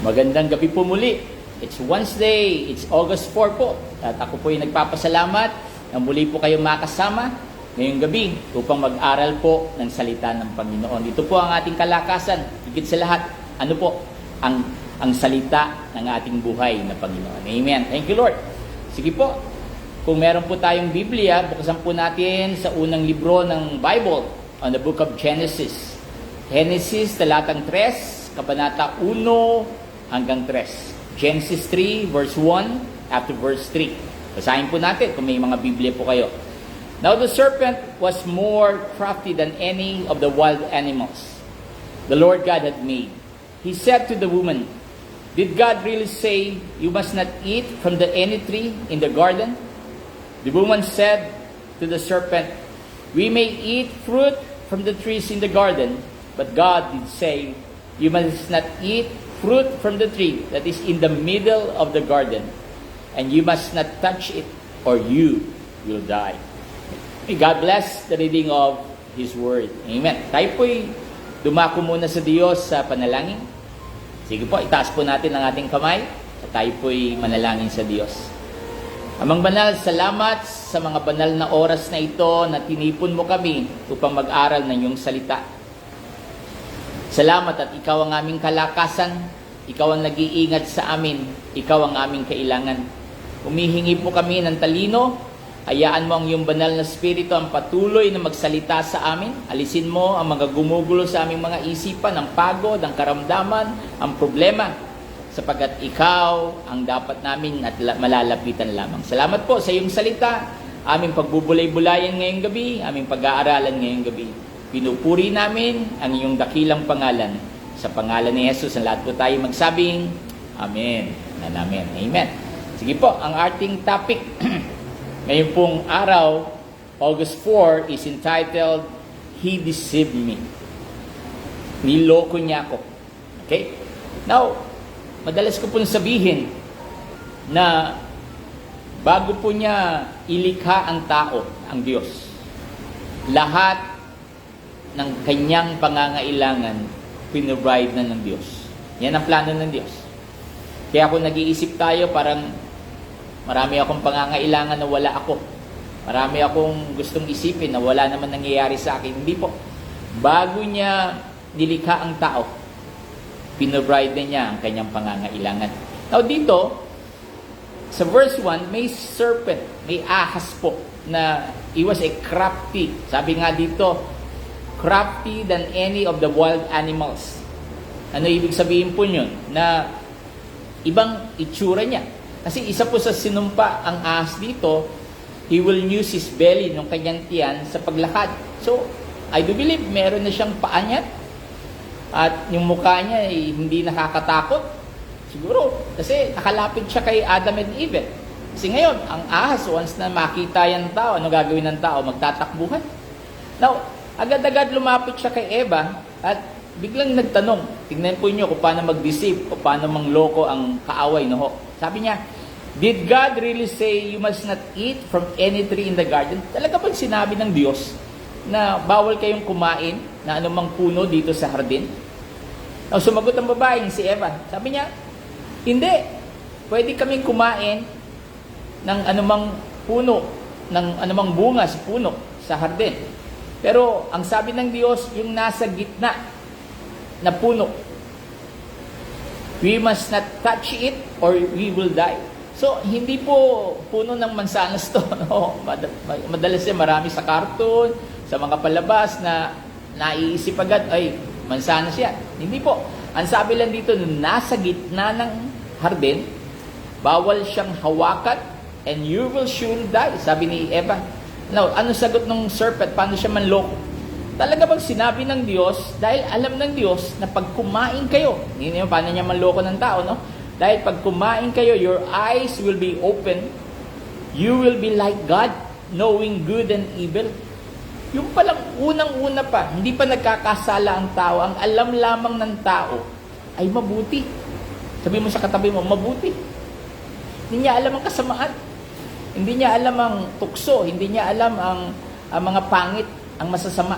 Magandang gabi po muli. It's Wednesday, it's August 4 po. At ako po ay nagpapasalamat na muli po kayong makasama ngayong gabi upang mag-aral po ng salita ng Panginoon. Ito po ang ating kalakasan. Higit sa lahat, ano po? Ang salita ng ating buhay na Panginoon. Amen. Thank you, Lord. Sige po, kung meron po tayong Biblia, buksan po natin sa unang libro ng Bible, on the book of Genesis. Genesis, talatang 3, kabanata 1 hanggang 3. Genesis 3, verse 1 up to verse 3. Basahin po natin kung may mga Biblia po kayo. Now the serpent was more crafty than any of the wild animals the Lord God had made. He said to the woman, "Did God really say you must not eat from any tree in the garden?" The woman said to the serpent, "We may eat fruit from the trees in the garden, but God did say, you must not eat fruit from the tree that is in the middle of the garden, and you must not touch it, or you will die." May God bless the reading of His Word. Amen. Tayo po'y dumako muna sa Diyos sa panalangin. Sige po, itaas po natin ang ating kamay at tayo po'y manalangin sa Diyos. Amang banal, salamat sa mga banal na oras na ito na tinipon mo kami upang mag-aral ng iyong salita. Salamat at ikaw ang aming kalakasan, ikaw ang nag-iingat sa amin, ikaw ang aming kailangan. Humihingi po kami ng talino, hayaan mo ang iyong banal na spirito ang patuloy na magsalita sa amin. Alisin mo ang mga gumugulo sa aming mga isipan, ang pagod, ang karamdaman, ang problema, sapagkat ikaw ang dapat namin at malalapitan lamang. Salamat po sa iyong salita, aming pagbubulay-bulayan ngayong gabi, aming pag-aaralan ngayong gabi. Pinupuri namin ang iyong dakilang pangalan. Sa pangalan ni Jesus, ang lahat po tayo magsabing, Amen. Amen. Amen. Sige po, ang ating topic ngayon pong araw, August 4, is entitled, He Deceived Me. Niloko niya ako. Okay? Now, madalas ko pong sabihin na bago po niya ilikha ang tao, ang Diyos, lahat ng kanyang pangangailangan, pinrovide na ng Diyos. Yan ang plano ng Diyos. Kaya kung nag-iisip tayo, parang marami akong pangangailangan na wala ako. Marami akong gustong isipin na wala naman nangyayari sa akin. Hindi po. Bago niya nilikha ang tao, pinrovide na niya ang kanyang pangangailangan. Now dito, sa verse 1, may serpent, may ahas po, na he was a crafty. Sabi nga dito, crafty than any of the wild animals. Ano ibig sabihin po yun? Na ibang itsura niya. Kasi isa po sa sinumpa ang ahas dito, he will use his belly, ng kanyang tiyan, sa paglakad. So, I do believe meron na siyang paa niya. At yung mukha niya ay hindi nakakatakot. Siguro, kasi nakalapit siya kay Adam and Eve. Kasi ngayon, ang ahas, once na makita yan tao, ano gagawin ng tao? Magtatakbuhan. Now, agad-agad lumapit siya kay Eva at biglang nagtanong. Tingnan po niyo kung paano mag-deceive o paano mangloko ang kaaway. No? Sabi niya, "Did God really say you must not eat from any tree in the garden?" Talaga bang sinabi ng Diyos na bawal kayong kumain na anumang puno dito sa hardin? Now, sumagot ang babaeng si Eva. Sabi niya, "Hindi. Pwede kaming kumain ng anumang puno, ng anumang bunga sa puno sa hardin. Pero ang sabi ng Diyos, yung nasa gitna na puno, we must not touch it or we will die." So, hindi po puno ng mansanas to. No? Madalas yan, marami sa cartoon, sa mga palabas na naiisip agad, ay, mansanas yan. Hindi po. Ang sabi lang dito, nasa gitna ng hardin, bawal siyang hawakan, and you will surely die. Sabi ni Eva. Now, ano sagot ng serpent? Paano siya manloko? Talaga bang sinabi ng Diyos, dahil alam ng Diyos na pag kumain kayo, hindi naman paano niya manloko ng tao, no? Dahil pag kumain kayo, your eyes will be open, you will be like God, knowing good and evil. Yung palang unang-una pa, hindi pa nagkakasala ang tao, ang alam lamang ng tao ay mabuti. Sabi mo sa katabi mo, mabuti. Hindi niya alam ang kasamaan. Hindi niya alam ang tukso, hindi niya alam ang mga pangit, ang masasama.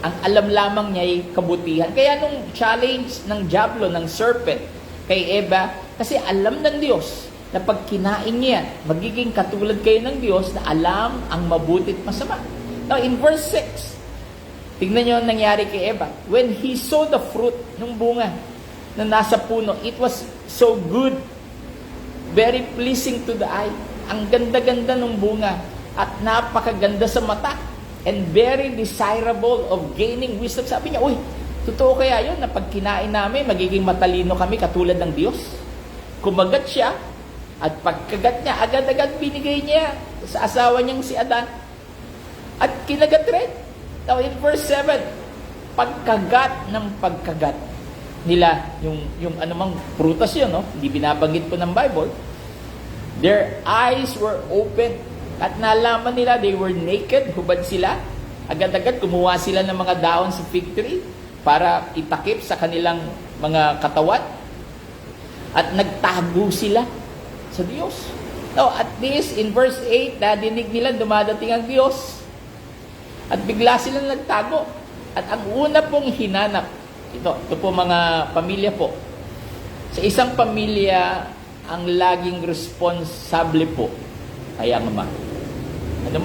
Ang alam lamang niya ay kabutihan. Kaya nung challenge ng diablo, ng serpent, kay Eva kasi alam ng Diyos na pag kinain niya yan, magiging katulad kayo ng Diyos na alam ang mabuti at masama. Now, in verse 6, tignan niyo ang nangyari kay Eva. When he saw the fruit ng bunga na nasa puno, it was so good, very pleasing to the eye. Ang ganda-ganda ng bunga at napakaganda sa mata and very desirable of gaining wisdom. Sabi niya, uy, totoo kaya yun na pag kinain namin, magiging matalino kami katulad ng Diyos? Kumagat siya at pagkagat niya, agad-agad binigay niya sa asawa niyang si Adan at kinagat rin. Now in verse 7, pagkagat ng pagkagat nila, yung anumang prutas yun, no? Hindi binabanggit po ng Bible, their eyes were open at nalaman nila they were naked, hubad sila. Agad-agad kumuha sila ng mga daon sa fig tree para itakip sa kanilang mga katawan at nagtago sila sa Diyos. Now, at this, in verse 8, nadinig nila dumadating ang Diyos at bigla silang nagtago. At ang una pong hinanap, ito po mga pamilya po. Sa isang pamilya, ang laging responsable po ay ang ama. Ano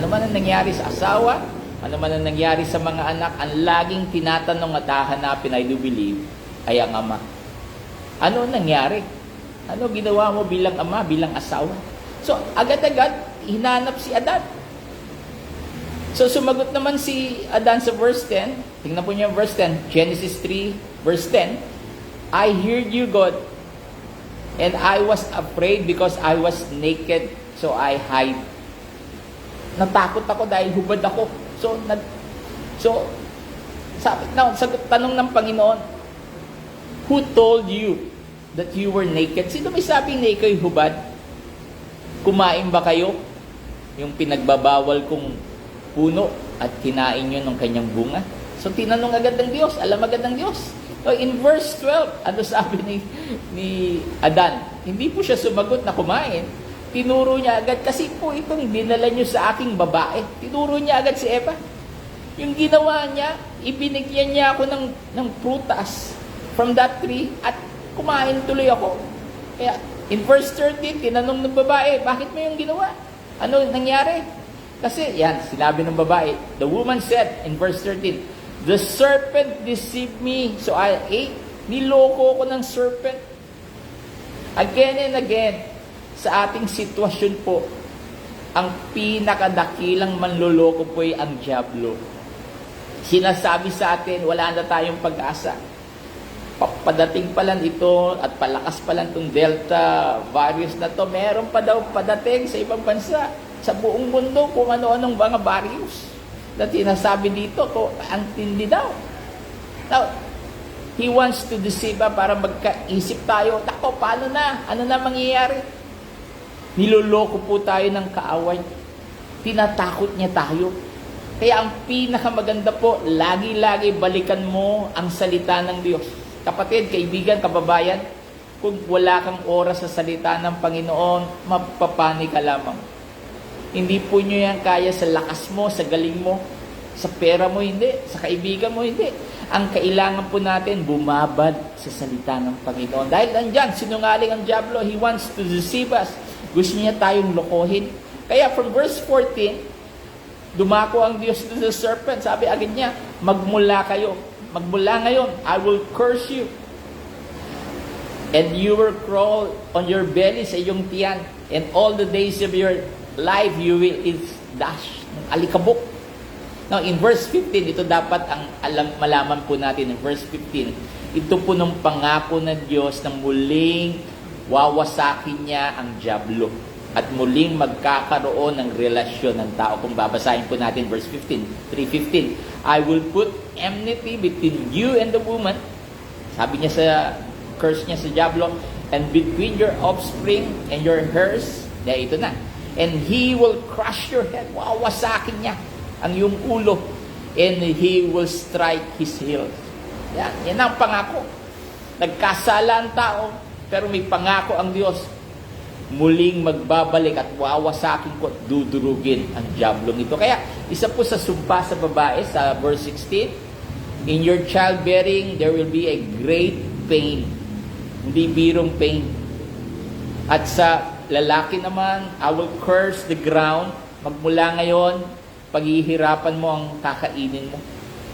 man ang nangyari sa asawa, ano man ang nangyari sa mga anak, ang laging tinatanong at hahanapin, I do believe, ay ang ama. Ano nangyari? Ano ginawa mo bilang ama, bilang asawa? So, agad-agad, hinanap si Adan. So, sumagot naman si Adan sa verse 10. Tingnan po niyo verse 10. Genesis 3, verse 10. I heard you, God, and I was afraid because I was naked, so I hide. Natakot ako dahil hubad ako. Sagot tanong ng Panginoon, who told you that you were naked? Sino may sabing na ikaw'y hubad? Kumain ba kayo? Yung pinagbabawal kong puno at kinain nyo ng kanyang bunga? So tinanong agad ng Diyos, alam agad ng Diyos. So in verse 12, ano sabi ni Adan? Hindi po siya sumagot na kumain. Tinuro niya agad, kasi po itong dinala nyo sa aking babae. Tinuro niya agad si Eva. Yung ginawa niya, ibinigyan niya ako ng prutas from that tree at kumain tuloy ako. Kaya in verse 13, tinanong ng babae, bakit mo yung ginawa? Ano nangyari? Kasi yan, sinabi ng babae, the woman said in verse 13, the serpent deceived me, so I ate. Niloko ko ng serpent. Again and again, sa ating sitwasyon po, ang pinakadakilang manloloko po ay ang diablo. Sinasabi sa atin, wala na tayong pag-asa. Padating pa lang ito at palakas pa lang itong Delta virus na to, meron pa daw padating sa ibang bansa, sa buong mundo, kung ano-anong mga virus na sinasabi dito, ang tindi daw. Now, he wants to deceive para magkaisip tayo, tako, paano na? Ano na mangyayari? Niloloko po tayo ng kaaway. Tinatakot niya tayo. Kaya ang pinakamaganda po, lagi-lagi balikan mo ang salita ng Diyos. Kapatid, kaibigan, kababayan, kung wala kang oras sa salita ng Panginoon, mapapani ka lamang. Hindi po nyo yan kaya sa lakas mo, sa galing mo, sa pera mo, hindi. Sa kaibigan mo, hindi. Ang kailangan po natin, bumabad sa salita ng Panginoon. Dahil nandyan, sinungaling ang diablo, he wants to deceive us. Gusto niya tayong lokohin. Kaya from verse 14, dumako ang Diyos to the serpent. Sabi agad niya, magmula kayo. Magmula ngayon, I will curse you. And you will crawl on your belly sa iyong tiyan. And all the days of your life, you will eat dash ng alikabok. Now, in verse 15, ito dapat ang malaman po natin. In verse 15, ito po ng pangako ng Diyos na muling wawasakin niya ang diablo at muling magkakaroon ng relasyon ng tao. Kung babasahin po natin verse 15, 3:15, I will put enmity between you and the woman, sabi niya sa curse niya sa diablo, and between your offspring and your hers, ito na, and he will crush your head. Wawasakin niya ang iyong ulo, and he will strike his heel. Yan ang pangako. Nagkasala ang tao, pero may pangako ang Diyos, muling magbabalik at wawasakin ko at dudurugin ang diablong ito. Kaya, isa po sa sumpa sa babae, sa verse 16, in your childbearing, there will be a great pain. Hindi birong pain. At sa lalaki naman, I will curse the ground. Magmula ngayon, paghihirapan mo ang kakainin mo.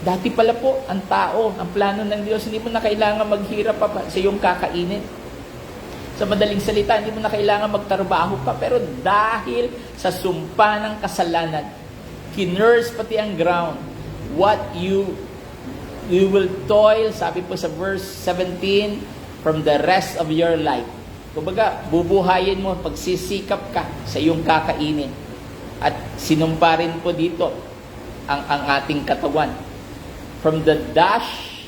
Dati pala po, ang tao, ang plano ng Diyos, hindi mo na kailangan maghirap pa sa iyong kakainin. Sa madaling salita, hindi mo na kailangan magtrabaho pa. Pero dahil sa sumpa ng kasalanan, kinurse pati ang ground. What you will toil, sabi po sa verse 17, from the rest of your life. Kumbaga, bubuhayin mo, pagsisikap ka sa iyong kakainin. At sinumpa rin po dito ang ating katawan. From the dash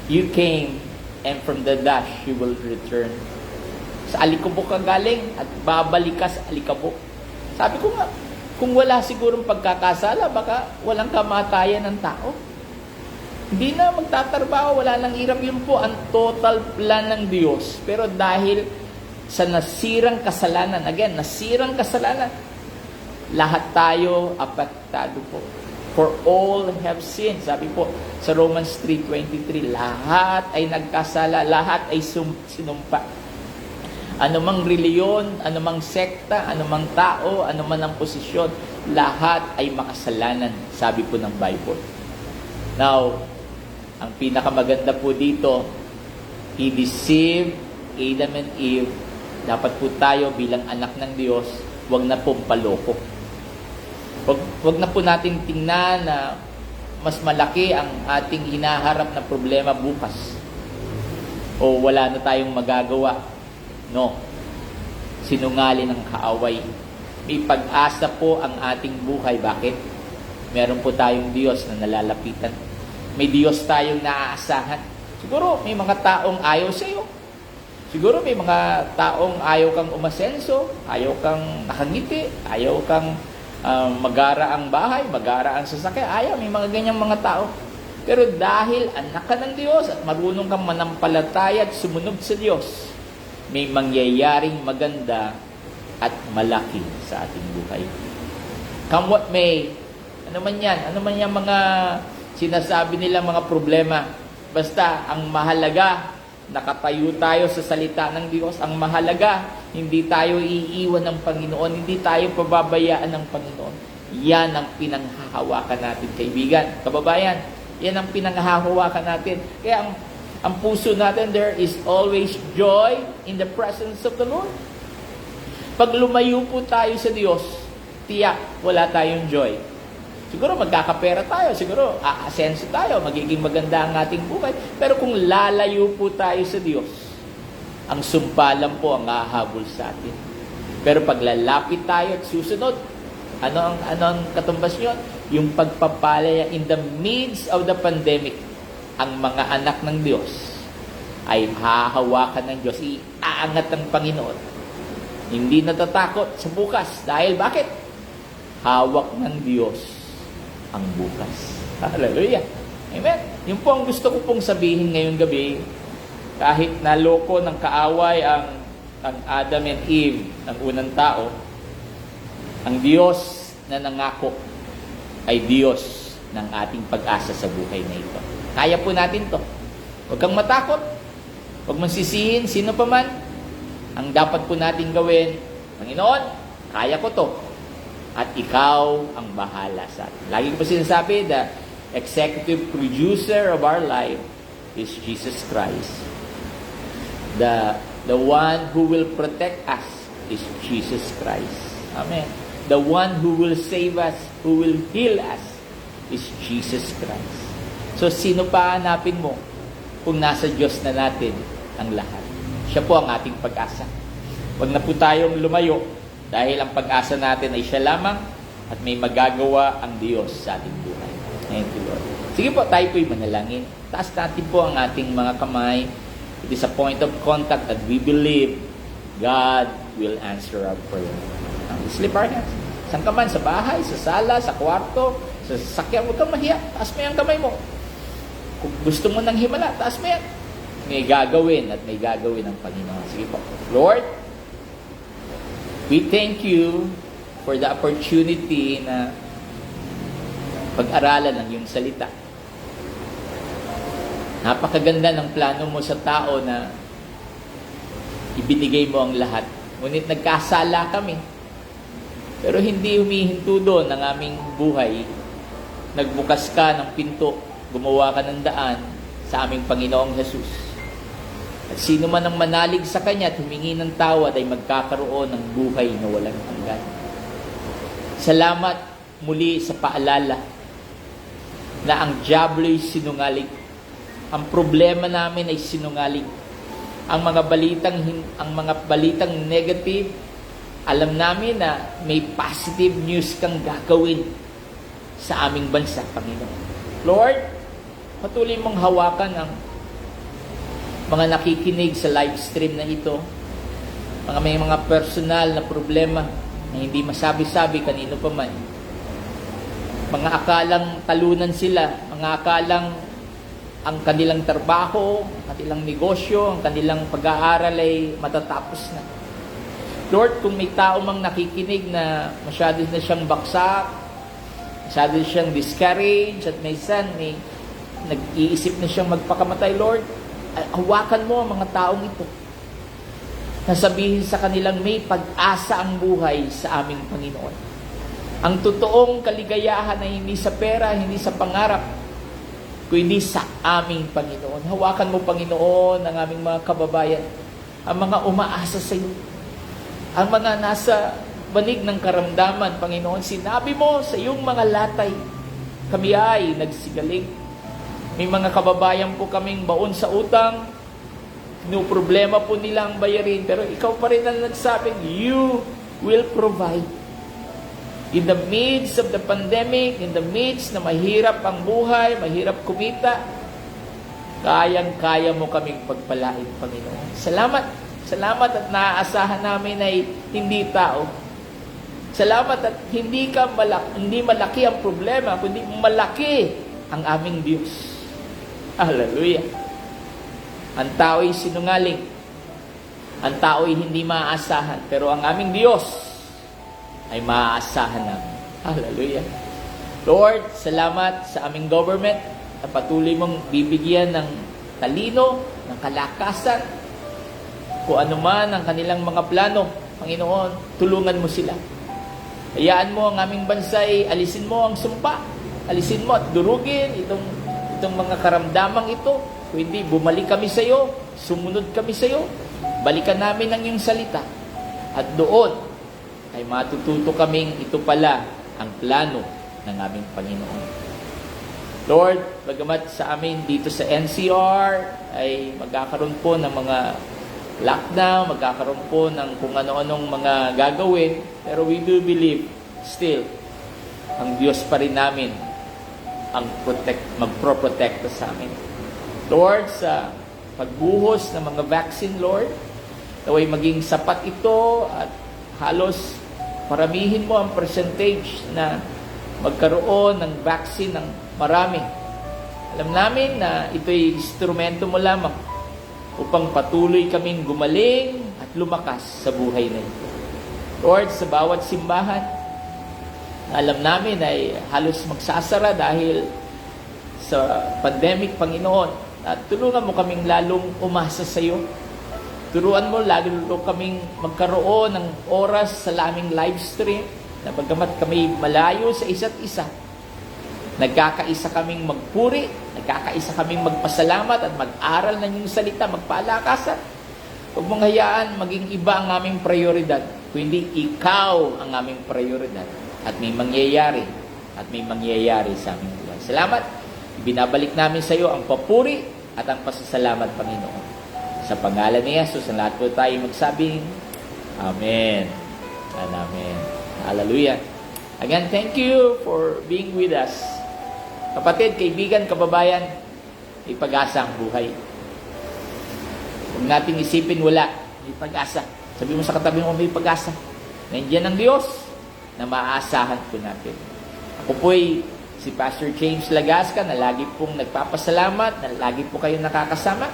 you came, and from the dash you will return. Sa alikabok ka galing, at babalik ka sa alikabok. Sabi ko nga, kung wala sigurong pagkakasala, baka walang kamatayan ng tao. Hindi na magtatrabaho, wala nang hirap. Yun po ang total plan ng Diyos. Pero dahil sa nasirang kasalanan, again, nasirang kasalanan, lahat tayo apektado po. For all have sinned. Sabi po sa Romans 3:23, lahat ay nagkasala, lahat ay sinumpa. Anumang reliyon, anumang sekta, anumang tao, anuman ang posisyon, lahat ay makasalanan, sabi po ng Bible. Now, ang pinakamaganda po dito, He deceived Adam and Eve. Dapat po tayo bilang anak ng Diyos, wag na pong paloko. Wag na po natin tingnan na mas malaki ang ating hinaharap na problema bukas. O wala na tayong magagawa. No. Sinungaling ng kaaway. May pag-asa po ang ating buhay. Bakit? Meron po tayong Diyos na nalalapitan. May Diyos tayong naaasahan. Siguro may mga taong ayaw sa iyo. Siguro may mga taong ayaw kang umasenso, ayaw kang nakangiti, ayaw kang magara ang bahay, magara ang sasakyan. Ayaw, may mga ganyang mga tao. Pero dahil anak ka ng Diyos at marunong kang manampalataya at sumunod sa Diyos, may mangyayaring maganda at malaki sa ating buhay. Come what may, ano man yan mga sinasabi nila mga problema. Basta, ang mahalaga, nakatayo tayo sa salita ng Diyos. Ang mahalaga, hindi tayo iiwan ng Panginoon, hindi tayo pababayaan ng Panginoon. Yan ang pinanghahawakan natin, kaibigan, kababayan. Yan ang pinanghahawakan natin. Kaya ang puso natin, there is always joy in the presence of the Lord. Pag lumayo po tayo sa Diyos, tiyak, wala tayong joy. Siguro magkakapera tayo, siguro aasenso tayo, magiging maganda ang ating buhay. Pero kung lalayo po tayo sa Diyos, ang sumpa lang po ang hahabol sa atin. Pero pag lalapit tayo at susunod, ano ang katumbas yun? Yung pagpapalaya in the midst of the pandemic, ang mga anak ng Diyos ay hahawakan ng Diyos, iaangat ng Panginoon. Hindi natatakot sa bukas. Dahil bakit? Hawak ng Diyos ang bukas. Hallelujah. Amen. Yun po ang gusto ko pong sabihin ngayong gabi. Kahit naloko ng kaaway ang Adam and Eve, ang unang tao, ang Diyos na nangako ay Diyos ng ating pag-asa sa buhay na ito. Kaya po natin to. Huwag kang matakot. Huwag mong sisihin sino pa man. Ang dapat po natin gawin, Panginoon, kaya ko to. At ikaw ang bahala sa atin. Lagi ko po sinasabi, the executive producer of our life is Jesus Christ. The one who will protect us is Jesus Christ. Amen. The one who will save us, who will heal us, is Jesus Christ. So, sino pa hanapin mo kung nasa Diyos na natin ang lahat? Siya po ang ating pag-asa. Huwag na po tayong lumayo dahil ang pag-asa natin ay siya lamang at may magagawa ang Diyos sa ating buhay. Thank you, Lord. Sige po, tayo po'y manalangin. Taas natin po ang ating mga kamay. It is a point of contact that we believe God will answer our prayer. Slip our hands. Saan ka man, sa bahay, sa sala, sa kwarto, sa sasakyan, huwag kang mahiya. Taas mo yung kamay mo. Kung gusto mo ng himala, taas mo yan. May gagawin at may gagawin ang Panginoon. Sige po. Lord, we thank you for the opportunity na pag-aralan ng iyong salita. Napakaganda ng plano mo sa tao na ibinigay mo ang lahat. Ngunit nagkasala kami. Pero hindi humihinto doon ang aming buhay. Nagbukas ka ng pinto, gumawa ka ng daan sa aming Panginoong Jesus. At sino man ang manalig sa Kanya at humingi ng tawad ay magkakaroon ng buhay na walang hanggan. Salamat muli sa paalala na ang diablo'y sinungaling. Ang problema namin ay sinungaling. Ang mga balitang negative, alam namin na may positive news kang gagawin sa aming bansa, Panginoon. Lord, patuloy mong hawakan ang mga nakikinig sa live stream na ito. May mga personal na problema na hindi masabi-sabi kanino pa man. Mga akalang talunan sila, mga akalang ang kanilang trabaho, ang kanilang negosyo, ang kanilang pag-aaral ay matatapos na. Lord, kung may tao mang nakikinig na masyado na siyang baksak, masyado siyang discouraged, at may nag-iisip na siyang magpakamatay, Lord, hawakan mo ang mga taong ito. Nasabihin sa kanilang may pag-asa ang buhay sa aming Panginoon. Ang totoong kaligayahan ay hindi sa pera, hindi sa pangarap, kundi sa aming Panginoon. Hawakan mo, Panginoon, ang aming mga kababayan, ang mga umaasa sa iyo, ang mga nasa banig ng karamdaman, Panginoon. Sinabi mo sa iyong mga latay, kami ay nagsigaling. May mga kababayan po kaming baon sa utang, problema po nila ang bayarin, pero ikaw pa rin ang nagsabing, you will provide. In the midst of the pandemic, in the midst na mahirap ang buhay, mahirap kumita, kayang-kaya mo kaming pagpalain, Panginoon. Salamat. Salamat at naaasahan namin ay hindi tao. Salamat at hindi malaki ang problema, kundi malaki ang aming Diyos. Hallelujah. Ang tao'y sinungaling. Ang tao'y hindi maaasahan. Pero ang aming Diyos ay maaasahan namin. Hallelujah. Lord, salamat sa aming government na patuloy mong bibigyan ng talino, ng kalakasan, kung ano man ang kanilang mga plano. Panginoon, tulungan mo sila. Hayaan mo ang aming bansa ay alisin mo ang sumpa. Alisin mo at durugin itong mga karamdamang ito. Kung hindi, bumalik kami sa iyo, sumunod kami sa iyo, balikan namin ang iyong salita. At doon, ay matututo kaming ito pala ang plano ng aming Panginoon. Lord, bagamat sa amin dito sa NCR ay magkakaroon po ng mga lockdown, magkakaroon po ng kung ano-anong mga gagawin, pero we do believe still, ang Diyos pa rin namin ang magpro-protect sa amin. Lord, sa pagbuhos ng mga vaccine, Lord, naway maging sapat ito at halos paramihin mo ang percentage na magkaroon ng vaccine ng marami. Alam namin na ito'y instrumento mo lamang upang patuloy kaming gumaling at lumakas sa buhay na ito. Lord, sa bawat simbahan, alam namin ay halos magsasara dahil sa pandemic, Panginoon, at tulungan mo kaming lalong umasa sa iyo. Turuan mo lalo kaming magkaroon ng oras sa aming live stream na bagamat kami malayo sa isa't isa, nagkakaisa kaming magpuri, nagkakaisa kaming magpasalamat at mag-aral ng iyong salita, magpalakasan. Huwag mong hayaan maging iba ang aming prioridad, kundi ikaw ang aming prioridad at may mangyayari sa aming buhay. Salamat. Binabalik namin sa iyo ang papuri at ang pasasalamat, Panginoon. Sa pangalan ni Jesus, ang lahat po tayo magsabing, Amen. And Amen. Hallelujah. Again, thank you for being with us. Kapatid, kaibigan, kababayan, may pag-asa ang buhay. Huwag nating isipin wala, may pag-asa. Sabi mo sa katabi mo, may pag-asa. Nandiyan ang Diyos na maaasahan po natin. Ako po'y si Pastor James Lagasca na lagi pong nagpapasalamat, na lagi po kayong nakakasama.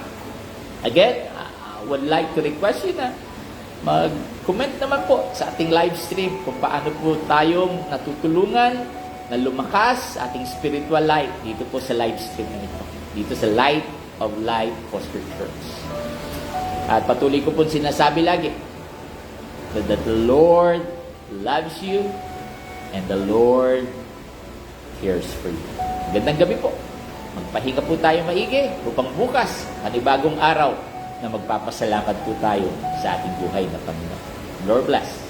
Again, I would like to request you na mag-comment naman po sa ating live stream kung paano po tayong natutulungan na lumakas ating spiritual life dito po sa live stream na ito. Dito sa Light of Life Foster Church. At patuloy ko po sinasabi lagi that the Lord loves you and the Lord cares for you. Gandang gabi po. Magpahinga po tayo maigi upang bukas, panibagong araw na magpapasalamat po tayo sa ating buhay na Panginoon. Lord bless.